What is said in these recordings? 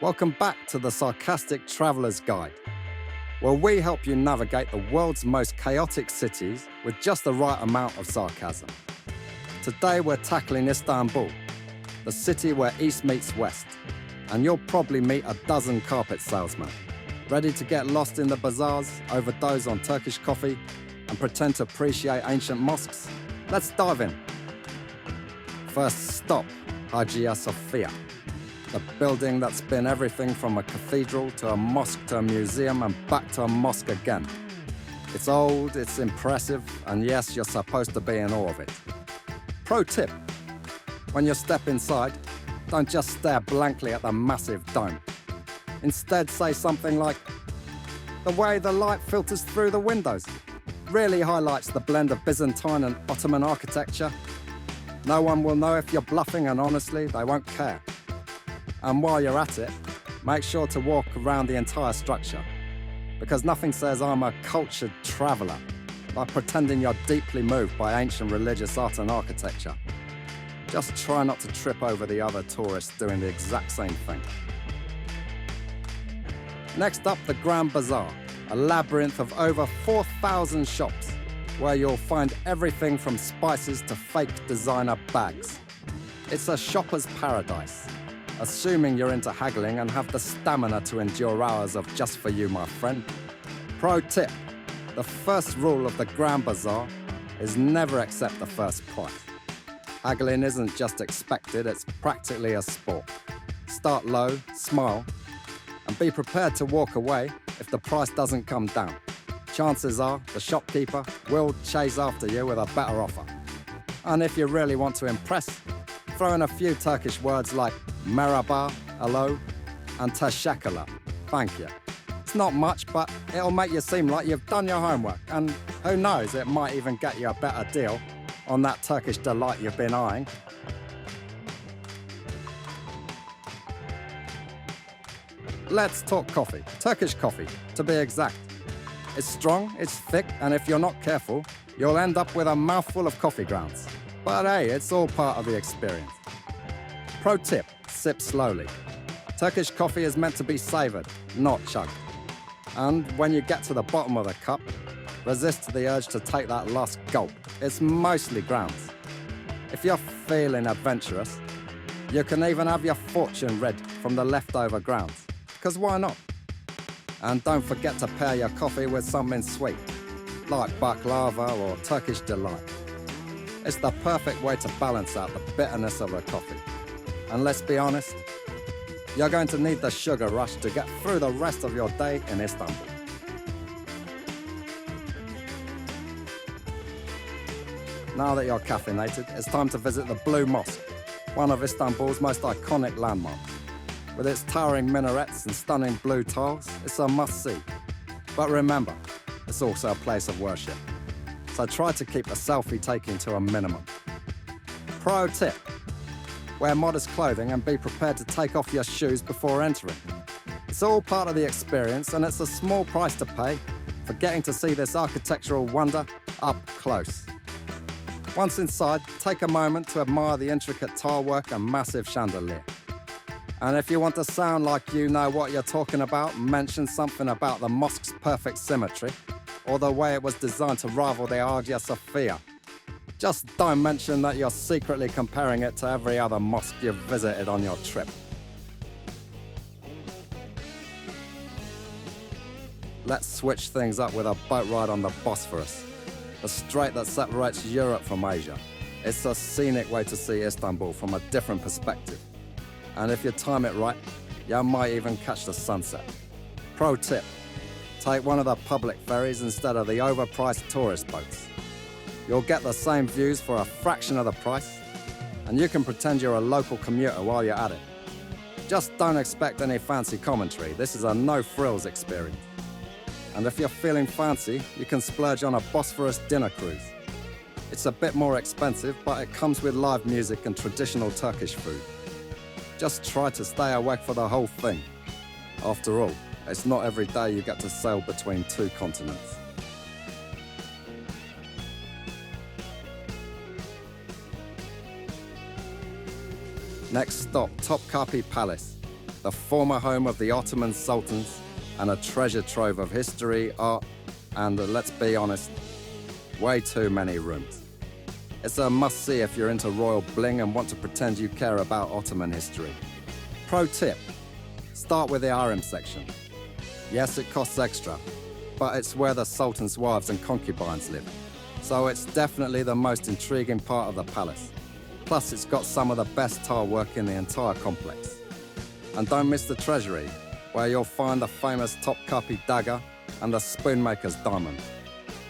Welcome back to the Sarcastic Traveller's Guide, where we help you navigate the world's most chaotic cities with just the right amount of sarcasm. Today we're tackling Istanbul, the city where East meets West, and you'll probably meet a dozen carpet salesmen, ready to get lost in the bazaars, overdose on Turkish coffee, and pretend to appreciate ancient mosques. Let's dive in. First stop, Hagia Sophia, the building that's been everything from a cathedral to a mosque to a museum and back to a mosque again. It's old, it's impressive, and yes, you're supposed to be in awe of it. Pro tip, when you step inside, don't just stare blankly at the massive dome. Instead, say something like, "The way the light filters through the windows really highlights the blend of Byzantine and Ottoman architecture. No one will know if you're bluffing, and honestly, they won't care." And while you're at it, make sure to walk around the entire structure, because nothing says I'm a cultured traveller like pretending you're deeply moved by ancient religious art and architecture. Just try not to trip over the other tourists doing the exact same thing. Next up, the Grand Bazaar, a labyrinth of over 4,000 shops, where you'll find everything from spices to fake designer bags. It's a shopper's paradise, assuming you're into haggling and have the stamina to endure hours of just for you, my friend. Pro tip, the first rule of the Grand Bazaar is never accept the first price. Haggling isn't just expected, it's practically a sport. Start low, smile, and be prepared to walk away if the price doesn't come down. Chances are the shopkeeper will chase after you with a better offer. And if you really want to impress, throw in a few Turkish words like merhaba, hello, and teşekkürler, thank you. It's not much, but it'll make you seem like you've done your homework, and who knows, it might even get you a better deal on that Turkish delight you've been eyeing. Let's talk coffee. Turkish coffee, to be exact. It's strong, it's thick, and if you're not careful, you'll end up with a mouthful of coffee grounds. But hey, it's all part of the experience. Pro tip, sip slowly. Turkish coffee is meant to be savoured, not chugged. And when you get to the bottom of the cup, resist the urge to take that last gulp. It's mostly grounds. If you're feeling adventurous, you can even have your fortune read from the leftover grounds, because why not? And don't forget to pair your coffee with something sweet, like baklava or Turkish delight. It's the perfect way to balance out the bitterness of the coffee. And let's be honest, you're going to need the sugar rush to get through the rest of your day in Istanbul. Now that you're caffeinated, it's time to visit the Blue Mosque, one of Istanbul's most iconic landmarks. With its towering minarets and stunning blue tiles, it's a must-see. But remember, it's also a place of worship. So try to keep the selfie taking to a minimum. Pro tip, wear modest clothing and be prepared to take off your shoes before entering. It's all part of the experience, and it's a small price to pay for getting to see this architectural wonder up close. Once inside, take a moment to admire the intricate tile work and massive chandelier. And if you want to sound like you know what you're talking about, mention something about the mosque's perfect symmetry or the way it was designed to rival the Hagia Sophia. Just don't mention that you're secretly comparing it to every other mosque you've visited on your trip. Let's switch things up with a boat ride on the Bosphorus, the strait that separates Europe from Asia. It's a scenic way to see Istanbul from a different perspective. And if you time it right, you might even catch the sunset. Pro tip, take one of the public ferries instead of the overpriced tourist boats. You'll get the same views for a fraction of the price, and you can pretend you're a local commuter while you're at it. Just don't expect any fancy commentary. This is a no-frills experience. And if you're feeling fancy, you can splurge on a Bosphorus dinner cruise. It's a bit more expensive, but it comes with live music and traditional Turkish food. Just try to stay awake for the whole thing. After all, it's not every day you get to sail between two continents. Next stop, Topkapi Palace, the former home of the Ottoman sultans and a treasure trove of history, art, and let's be honest, way too many rooms. It's a must-see if you're into royal bling and want to pretend you care about Ottoman history. Pro tip, start with the harem section. Yes, it costs extra, but it's where the sultan's wives and concubines live. So it's definitely the most intriguing part of the palace. Plus, it's got some of the best tile work in the entire complex. And don't miss the treasury, where you'll find the famous Topkapi dagger and the spoonmaker's diamond.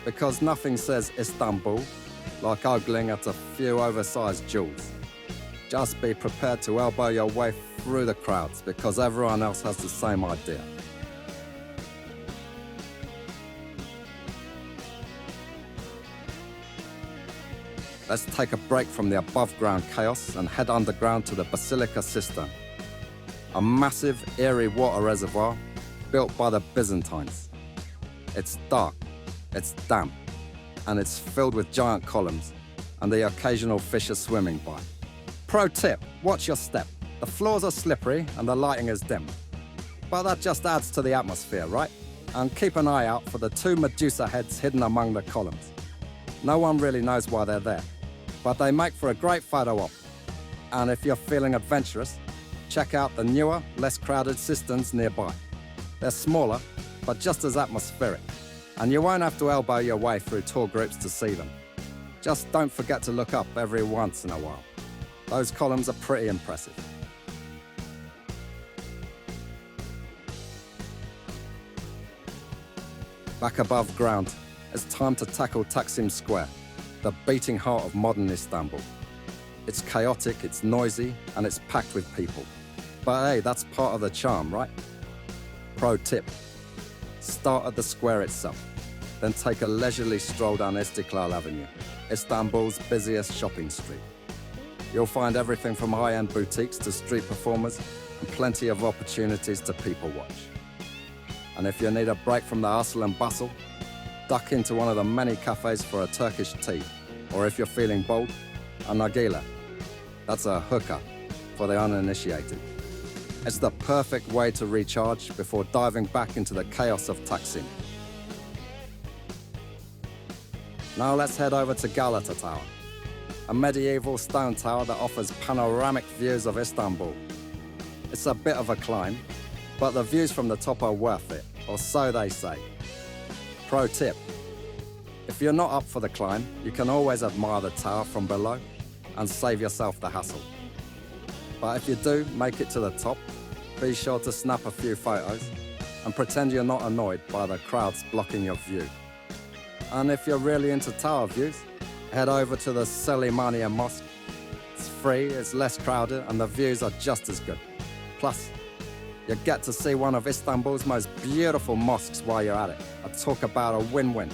Because nothing says Istanbul like ogling at a few oversized jewels. Just be prepared to elbow your way through the crowds because everyone else has the same idea. Let's take a break from the above-ground chaos and head underground to the Basilica Cistern, a massive, eerie water reservoir built by the Byzantines. It's dark, it's damp, and it's filled with giant columns, and the occasional fish are swimming by. Pro tip, watch your step. The floors are slippery and the lighting is dim. But that just adds to the atmosphere, right? And keep an eye out for the two Medusa heads hidden among the columns. No one really knows why they're there, but they make for a great photo op. And if you're feeling adventurous, check out the newer, less crowded cisterns nearby. They're smaller, but just as atmospheric. And you won't have to elbow your way through tour groups to see them. Just don't forget to look up every once in a while. Those columns are pretty impressive. Back above ground, it's time to tackle Taksim Square, the beating heart of modern Istanbul. It's chaotic, it's noisy, and it's packed with people. But hey, that's part of the charm, right? Pro tip, start at the square itself, then take a leisurely stroll down Istiklal Avenue, Istanbul's busiest shopping street. You'll find everything from high-end boutiques to street performers and plenty of opportunities to people watch. And if you need a break from the hustle and bustle, duck into one of the many cafes for a Turkish tea, or if you're feeling bold, a nargile. That's a hookah for the uninitiated. It's the perfect way to recharge before diving back into the chaos of Taksim. Now let's head over to Galata Tower, a medieval stone tower that offers panoramic views of Istanbul. It's a bit of a climb, but the views from the top are worth it, or so they say. Pro tip, if you're not up for the climb, you can always admire the tower from below and save yourself the hassle. But if you do make it to the top, be sure to snap a few photos and pretend you're not annoyed by the crowds blocking your view. And if you're really into tower views, head over to the Serene Mosque. It's free, it's less crowded, and the views are just as good. Plus, you get to see one of Istanbul's most beautiful mosques while you're at it. I talk about a win-win.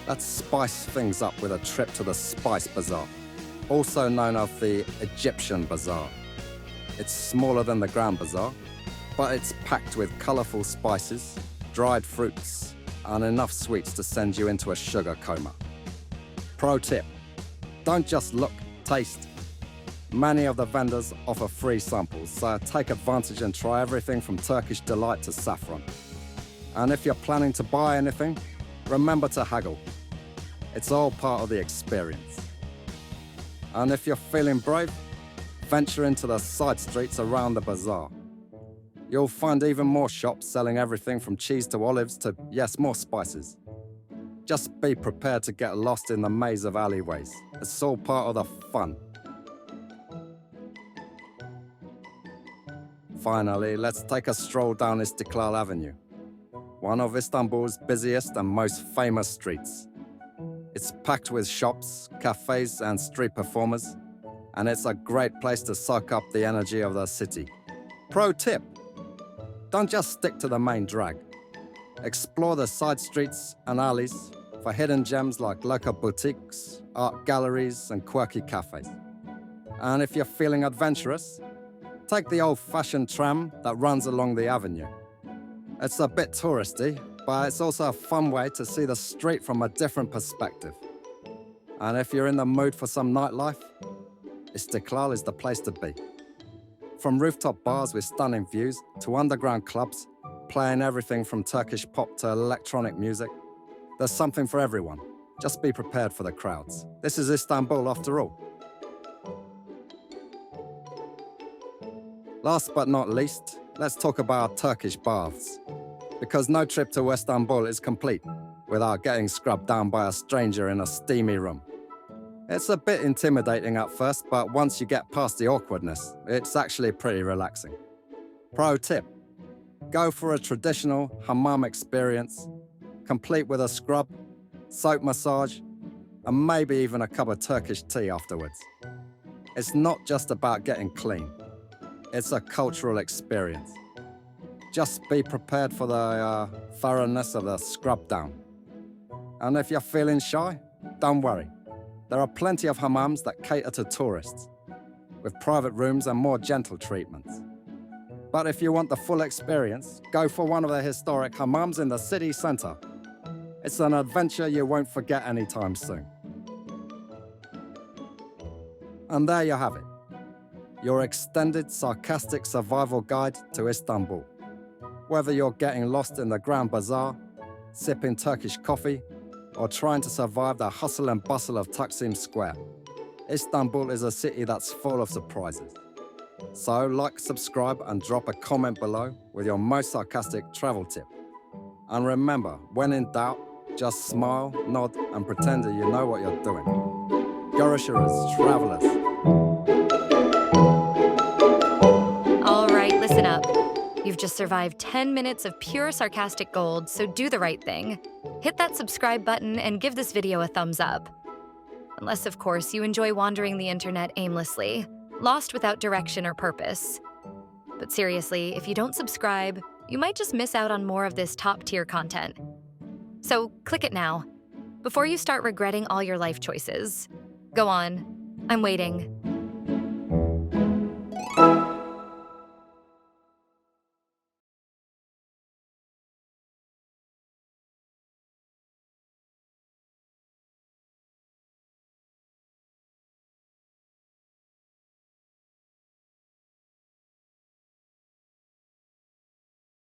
Let's spice things up with a trip to the Spice Bazaar, also known as the Egyptian Bazaar. It's smaller than the Grand Bazaar, but it's packed with colourful spices, dried fruits, and enough sweets to send you into a sugar coma. Pro tip, don't just look, taste. Many of the vendors offer free samples, so take advantage and try everything from Turkish delight to saffron. And if you're planning to buy anything, remember to haggle. It's all part of the experience. And if you're feeling brave, venture into the side streets around the bazaar. You'll find even more shops selling everything from cheese to olives to, yes, more spices. Just be prepared to get lost in the maze of alleyways. It's all part of the fun. Finally, let's take a stroll down Istiklal Avenue, one of Istanbul's busiest and most famous streets. It's packed with shops, cafes, and street performers, and it's a great place to soak up the energy of the city. Pro tip, don't just stick to the main drag. Explore the side streets and alleys for hidden gems like local boutiques, art galleries, and quirky cafes. And if you're feeling adventurous, take the old-fashioned tram that runs along the avenue. It's a bit touristy, but it's also a fun way to see the street from a different perspective. And if you're in the mood for some nightlife, Istiklal is the place to be. From rooftop bars with stunning views to underground clubs, playing everything from Turkish pop to electronic music, there's something for everyone. Just be prepared for the crowds. This is Istanbul after all. Last but not least, let's talk about Turkish baths. Because no trip to Istanbul is complete without getting scrubbed down by a stranger in a steamy room. It's a bit intimidating at first, but once you get past the awkwardness, it's actually pretty relaxing. Pro tip: go for a traditional hammam experience, complete with a scrub, soap massage, and maybe even a cup of Turkish tea afterwards. It's not just about getting clean. It's a cultural experience. Just be prepared for the thoroughness of the scrub down. And if you're feeling shy, don't worry. There are plenty of hammams that cater to tourists, with private rooms and more gentle treatments. But if you want the full experience, go for one of the historic hammams in the city centre. It's an adventure you won't forget anytime soon. And there you have it, your extended sarcastic survival guide to Istanbul. Whether you're getting lost in the Grand Bazaar, sipping Turkish coffee, or trying to survive the hustle and bustle of Taksim Square, Istanbul is a city that's full of surprises. So like, subscribe, and drop a comment below with your most sarcastic travel tip. And remember, when in doubt, just smile, nod, and pretend that you know what you're doing. Görüşürüz, travelers. All right, listen up. You've just survived 10 minutes of pure sarcastic gold, so do the right thing. Hit that subscribe button and give this video a thumbs up. Unless, of course, you enjoy wandering the internet aimlessly, lost without direction or purpose. But seriously, if you don't subscribe, you might just miss out on more of this top-tier content. So click it now, before you start regretting all your life choices. Go on, I'm waiting.